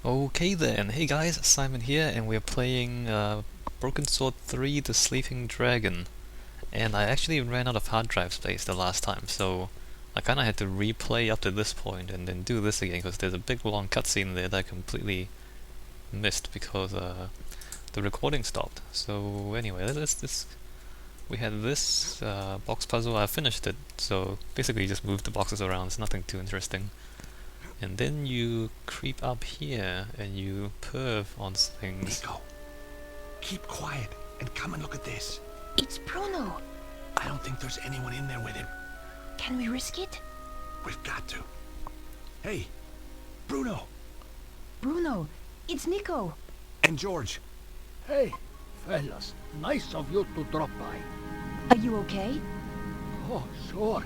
Okay then, hey guys, Simon here, and we're playing Broken Sword 3 The Sleeping Dragon. And I actually ran out of hard drive space the last time, so I kinda had to replay up to this point and then do this again, because there's a big long cutscene there that I completely missed because the recording stopped. So anyway, we had this box puzzle, I finished it, so basically you just move the boxes around, it's nothing too interesting. And then you creep up here and you perv on things. Nico, keep quiet and come and look at this. It's Bruno. I don't think there's anyone in there with him. Can we risk it? We've got to. Hey, Bruno Bruno, it's Nico. and George. Hey, fellas, nice of you to drop by. Are you okay? Oh, sure.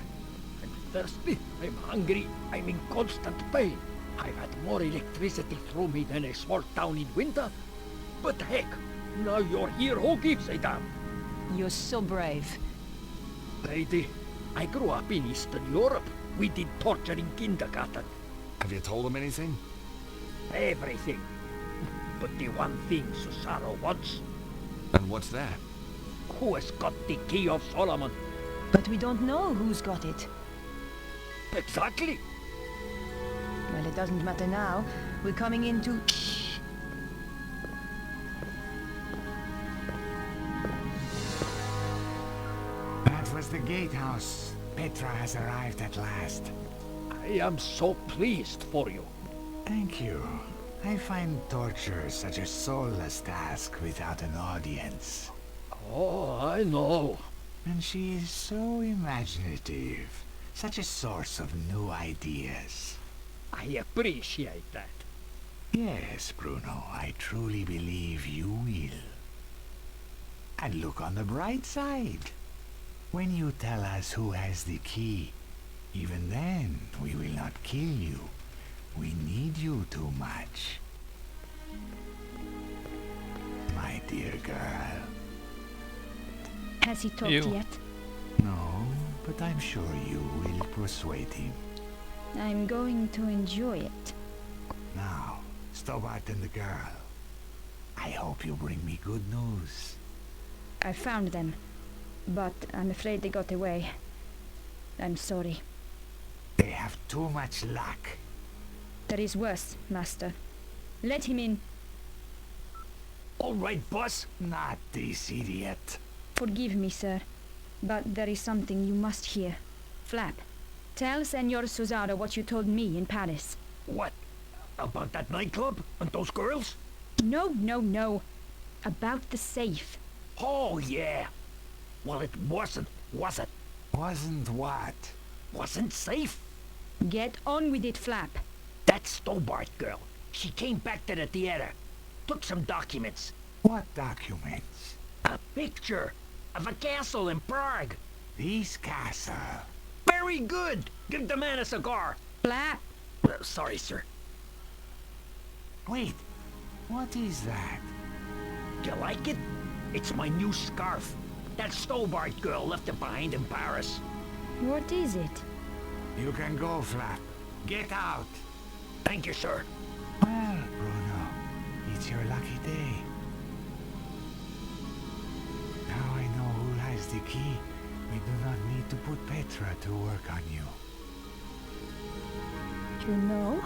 I'm thirsty, I'm hungry, I'm in constant pain. I've had more electricity through me than a small town in winter. But heck, now you're here, who gives a damn? You're so brave. Lady, I grew up in Eastern Europe. We did torture in kindergarten. Have you told him anything? Everything. But the one thing Susano wants, And what's that? who has got the key of Solomon? But we don't know who's got it. Exactly. Well, it doesn't matter now. We're coming into... That was the gatehouse. Petra has arrived at last. I am so pleased for you. Thank you. I find torture such a soulless task without an audience. Oh, I know. And she is so imaginative. Such a source of new ideas. I appreciate that. Yes, Bruno, I truly believe you will. And look on the bright side. When you tell us who has the key, even then we will not kill you. We need you too much. My dear girl. Has he talked You. yet? No, but I'm sure you will persuade him. I'm going to enjoy it. Now, Stobart and the girl. I hope you bring me good news. I found them, but I'm afraid they got away. I'm sorry. They have too much luck. There is worse, Master. Let him in. All right, boss. Not this idiot. Forgive me, sir, but there is something you must hear. Flap, tell Senor Susano what you told me in Paris. What? About that nightclub and those girls? No. About the safe. Oh, yeah. Well, it wasn't, was it? Wasn't what? Wasn't safe. Get on with it, Flap. That Stobart girl. She came back to the theater. Took some documents. What documents? A picture of a castle in Prague. This castle. Very good. Give the man a cigar. Flap! Sorry, sir. Wait, what is that? Do you like it? It's my new scarf. That Stobart girl left it behind in Paris. What is it? You can go, Flap. Get out. Thank you, sir. Well, Bruno, it's your lucky day. Now I know who has the key. We do not need to put Petra to work on you. You know?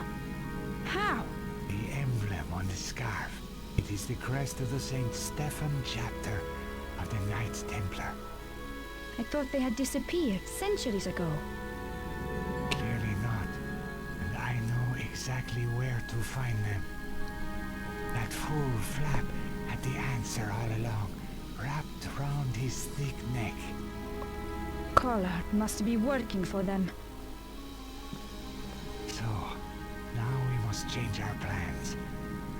How? The emblem on the scarf. It is the crest of the St Stefan chapter of the Knights Templar. I thought they had disappeared centuries ago. Clearly not. And I know exactly where to find them. That fool Flap had the answer all along, wrapped round his thick neck. Collard must be working for them. So, now we must change our plans.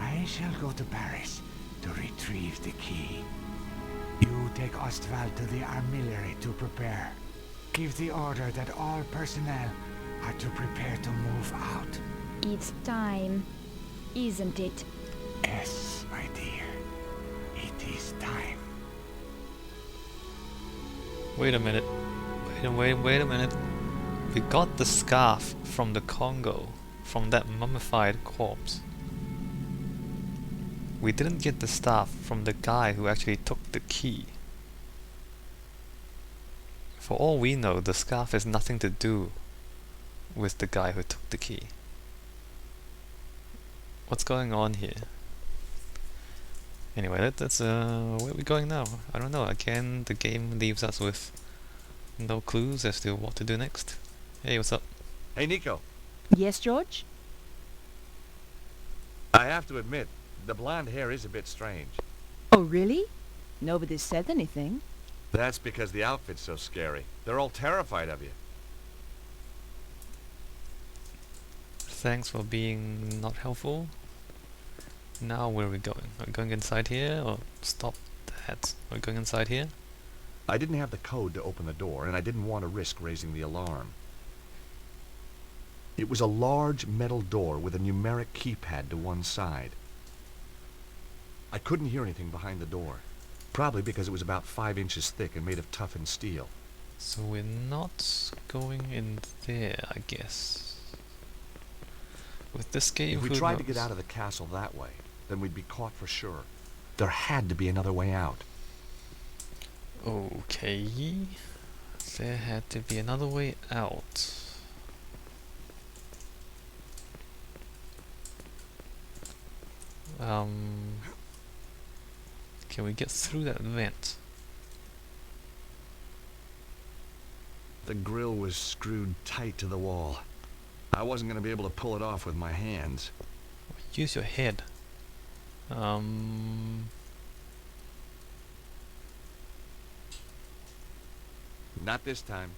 I shall go to Paris to retrieve the key. You take Ostwald to the armillery to prepare. Give the order that all personnel are to prepare to move out. It's time, isn't it? Yes, my dear. It is time. Wait a minute. Wait a minute. We got the scarf from the Congo, from that mummified corpse. we didn't get the staff from the guy who actually took the key. For all we know, the scarf has nothing to do with the guy who took the key. What's going on here? Anyway, that's where are we going now? I don't know. Again, the game leaves us with no clues as to what to do next. Hey, what's up? Hey, Nico. Yes, George? I have to admit, the blonde hair is a bit strange. Oh, really? Nobody said anything. That's because the outfit's so scary. They're all terrified of you. Thanks for being not helpful. Now where are we going? Are we going inside here or stop that? Are we going inside here? I didn't have the code to open the door, and I didn't want to risk raising the alarm. It was a large metal door with a numeric keypad to one side. I couldn't hear anything behind the door, probably because it was about 5 inches thick and made of toughened steel. So we're not going in there, I guess. With this game, If we who tried to knows? get out of the castle that way, then we'd be caught for sure. There had to be another way out. Okay, there had to be another way out. Can we get through that vent? The grill was screwed tight to the wall. I wasn't going to be able to pull it off with my hands. Use your head. Not this time.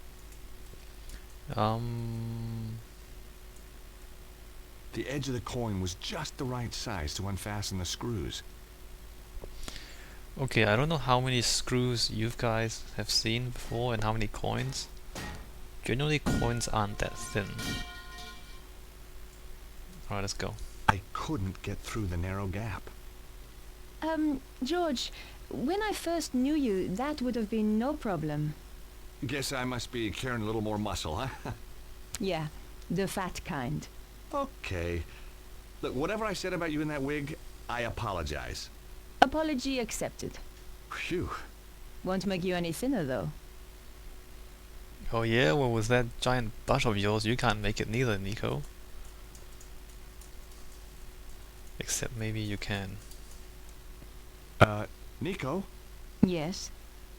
The edge of the coin was just the right size to unfasten the screws. Okay, I don't know how many screws you guys have seen before and how many coins. Generally, coins aren't that thin. Alright, let's go. I couldn't get through the narrow gap. George, when I first knew you, that would have been no problem. Guess I must be carrying a little more muscle, huh? Yeah, the fat kind. Okay. Look, whatever I said about you in that wig, I apologize. Apology accepted. Phew. Won't make you any thinner, though. Oh yeah, well with that giant butt of yours, you can't make it neither, Nico. Except maybe you can. Nico? Yes.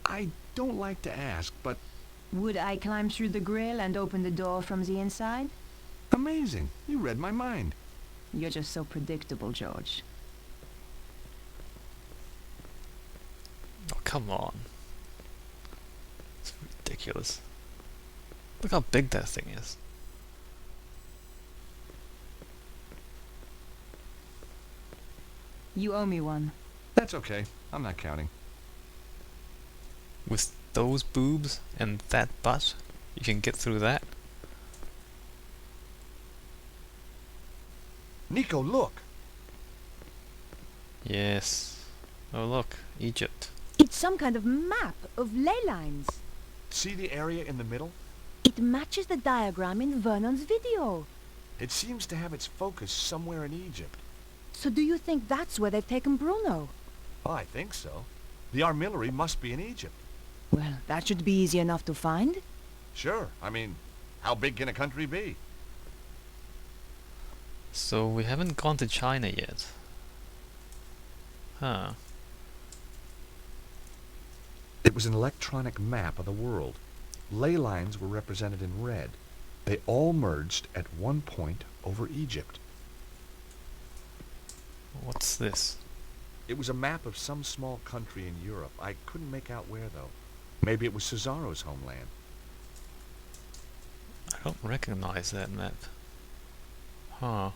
I don't like to ask, but Would I climb through the grill and open the door from the inside? amazing. You read my mind. You're just so predictable, George. Oh, come on. It's ridiculous. Look how big that thing is. You owe me one. That's okay. I'm not counting. With those boobs and that butt, you can get through that? Nico, look! Yes. Oh look, Egypt. It's some kind of map of ley lines. See the area in the middle? It matches the diagram in Vernon's video. It seems to have its focus somewhere in Egypt. So do you think that's where they've taken Bruno? Oh, I think so. The armillary must be in Egypt. Well, that should be easy enough to find. Sure. I mean, how big can a country be? So we haven't gone to China yet. Huh. It was an electronic map of the world. Ley lines were represented in red. They all merged at one point over Egypt. What's this? It was a map of some small country in Europe. I couldn't make out where, though. Maybe it was Cesaro's homeland. I don't recognize that map. Huh.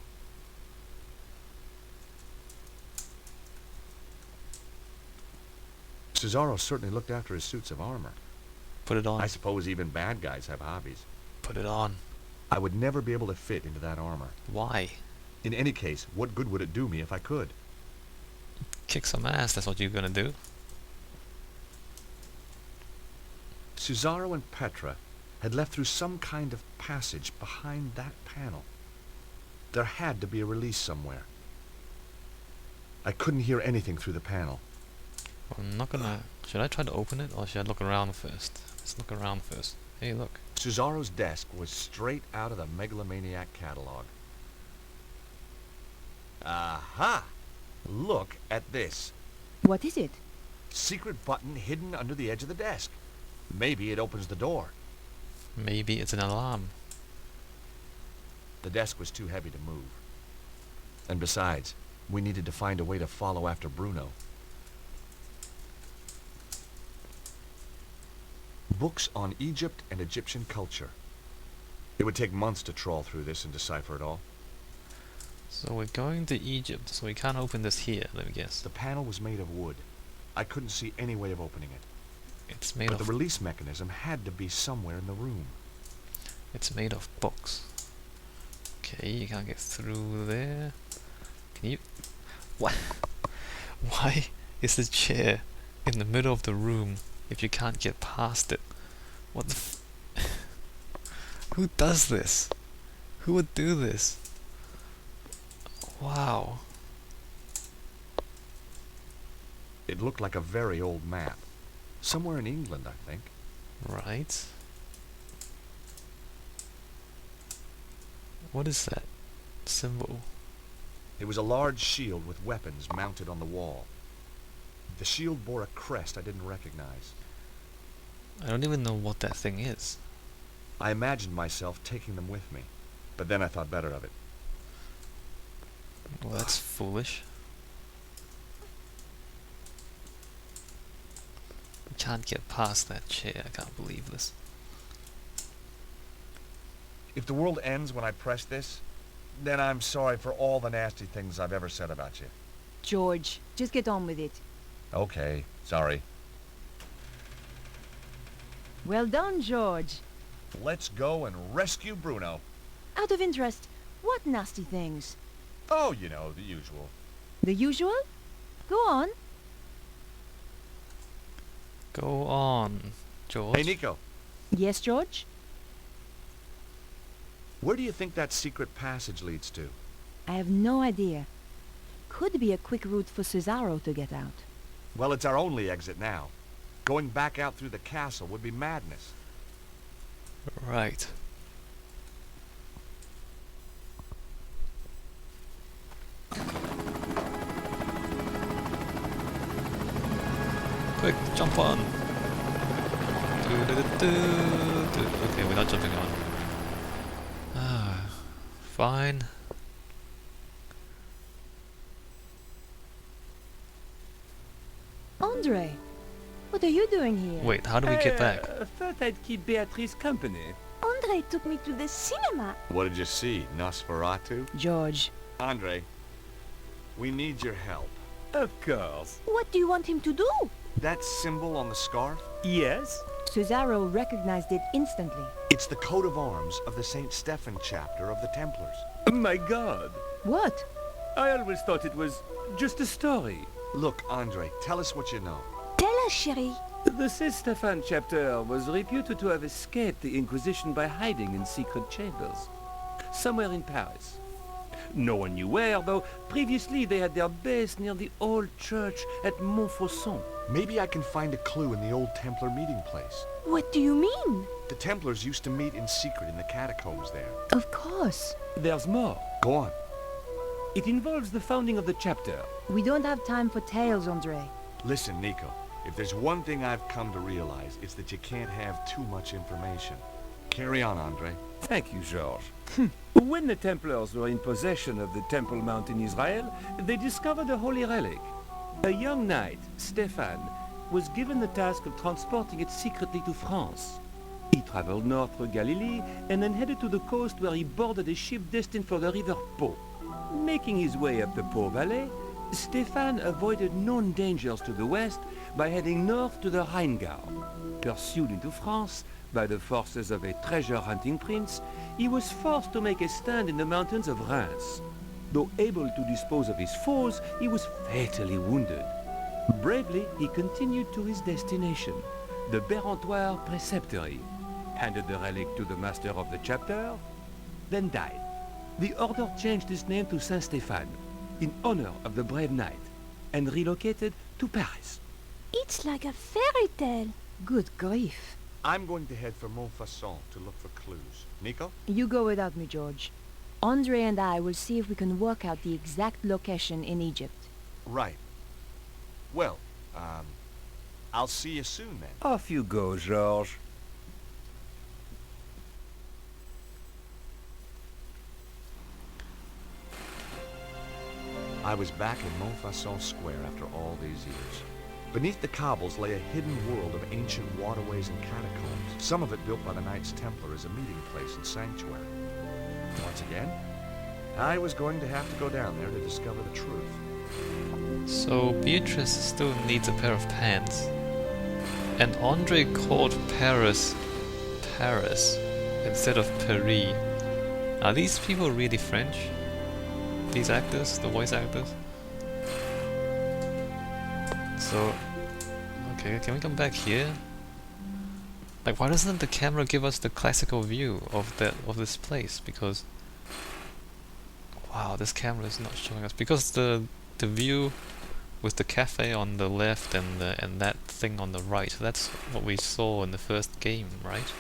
Cesaro certainly looked after his suits of armor. Put it on. I suppose even bad guys have hobbies. Put it on. I would never be able to fit into that armor. Why? In any case, what good would it do me if I could? Kick some ass, that's what you're gonna do. Cesaro and Petra had left through some kind of passage behind that panel. There had to be a release somewhere. I couldn't hear anything through the panel. I'm not gonna... Should I try to open it, or should I look around first? Let's look around first. Hey, look. Cesaro's desk was straight out of the Megalomaniac catalog. Aha! Look at this. What is it? Secret button hidden under the edge of the desk. Maybe it opens the door. Maybe it's an alarm. The desk was too heavy to move. And besides, we needed to find a way to follow after Bruno. Books on Egypt and Egyptian culture. It would take months to trawl through this and decipher it all. So we're going to Egypt, so we can't open this here, let me guess. The panel was made of wood. I couldn't see any way of opening it. It's made But of... the release mechanism had to be somewhere in the room. It's made of books. Okay, you can't get through there. Can you... What? Why is the chair in the middle of the room if you can't get past it? What the f... Who does this? Who would do this? Wow. It looked like a very old map. Somewhere in England, I think. Right. What is that symbol? It was a large shield with weapons mounted on the wall. The shield bore a crest I didn't recognize. I don't even know what that thing is. I imagined myself taking them with me, but then I thought better of it. Well, that's foolish. I can't get past that chair, I can't believe this. If the world ends when I press this, then I'm sorry for all the nasty things I've ever said about you. George, just get on with it. Okay, sorry. Well done, George. Let's go and rescue Bruno. Out of interest, what nasty things? Oh, you know, the usual. The usual? Go on. Go on, George. Hey, Nico, Yes, George? where do you think that secret passage leads to? I have no idea. Could be a quick route for Cesaro to get out. Well, it's our only exit now. Going back out through the castle would be madness. Right. Quick, jump on! Okay, we're not jumping on. Ah, fine. Andre, what are you doing here? Wait, how do we get back? Thought I'd keep Beatrice company. Andre took me to the cinema. What did you see, Nosferatu? George, Andre, we need your help. Of course. what do you want him to do? That symbol on the scarf? Yes? Cesaro recognized it instantly. It's the coat of arms of the St. Stefan chapter of the Templars. My God. What? I always thought it was just a story. Look, Andre, tell us what you know. Tell us, chérie. The St Stefan chapter was reputed to have escaped the Inquisition by hiding in secret chambers. Somewhere in Paris. No one knew where, though previously they had their base near the old church at Montfaucon. Maybe I can find a clue in the old Templar meeting place. What do you mean? The Templars used to meet in secret in the catacombs there. Of course. There's more. Go on. It involves the founding of the chapter. We don't have time for tales, Andre. Listen, Nico, if there's one thing I've come to realize, it's that you can't have too much information. Carry on, Andre. Thank you, George. When the Templars were in possession of the Temple Mount in Israel, they discovered a holy relic. A young knight, Stefan, was given the task of transporting it secretly to France. He traveled north through Galilee and then headed to the coast where he boarded a ship destined for the river Po. Making his way up the Po Valley, Stefan avoided known dangers to the west by heading north to the Rheingau. Pursued into France by the forces of a treasure-hunting prince, he was forced to make a stand in the mountains of Reims. Though able to dispose of his foes, he was fatally wounded. Bravely, he continued to his destination, the Bérentoire Preceptory, handed the relic to the master of the chapter, then died. The order changed its name to St Stefan, in honor of the brave knight. and relocated to Paris. It's like a fairy tale. Good grief. I'm going to head for Montfaucon to look for clues. Nico? You go without me, George. Andre and I will see if we can work out the exact location in Egypt. Right. Well, I'll see you soon then. Off you go, George. I was back in Montfaucon Square after all these years. Beneath the cobbles lay a hidden world of ancient waterways and catacombs, some of it built by the Knights Templar as a meeting place and sanctuary. Once again, I was going to have to go down there to discover the truth. So Beatrice still needs a pair of pants. And Andre called Paris Paris instead of Paris. Are these people really French? These actors, the voice actors? So, okay, can we come back here? Like, why doesn't the camera give us the classical view of this place? Because, wow, this camera is not showing us. Because the view with the cafe on the left and that thing on the right, that's what we saw in the first game, right?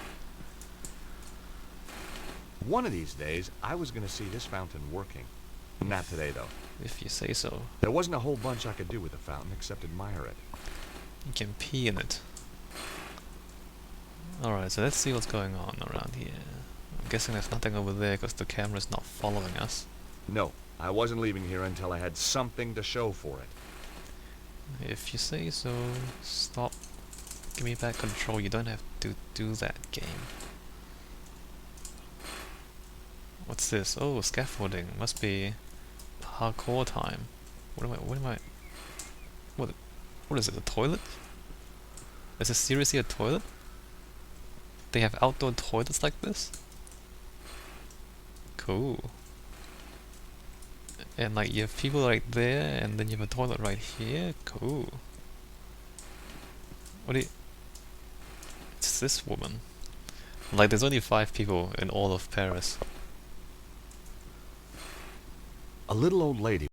One of these days, I was going to see this fountain working. Not today, though. If you say so. There wasn't a whole bunch I could do with the fountain except admire it. You can pee in it. Alright, so let's see what's going on around here. I'm guessing there's nothing over there because the camera's not following us. No, I wasn't leaving here until I had something to show for it. If you say so, stop. Give me back control. You don't have to do that, game. What's this? Oh, scaffolding. Must be parkour time. What is it, a toilet? Is this seriously a toilet? They have outdoor toilets like this? Cool. And like you have people right there and then you have a toilet right here? Cool. It's this woman. Like there's only 5 people in all of Paris. A little old lady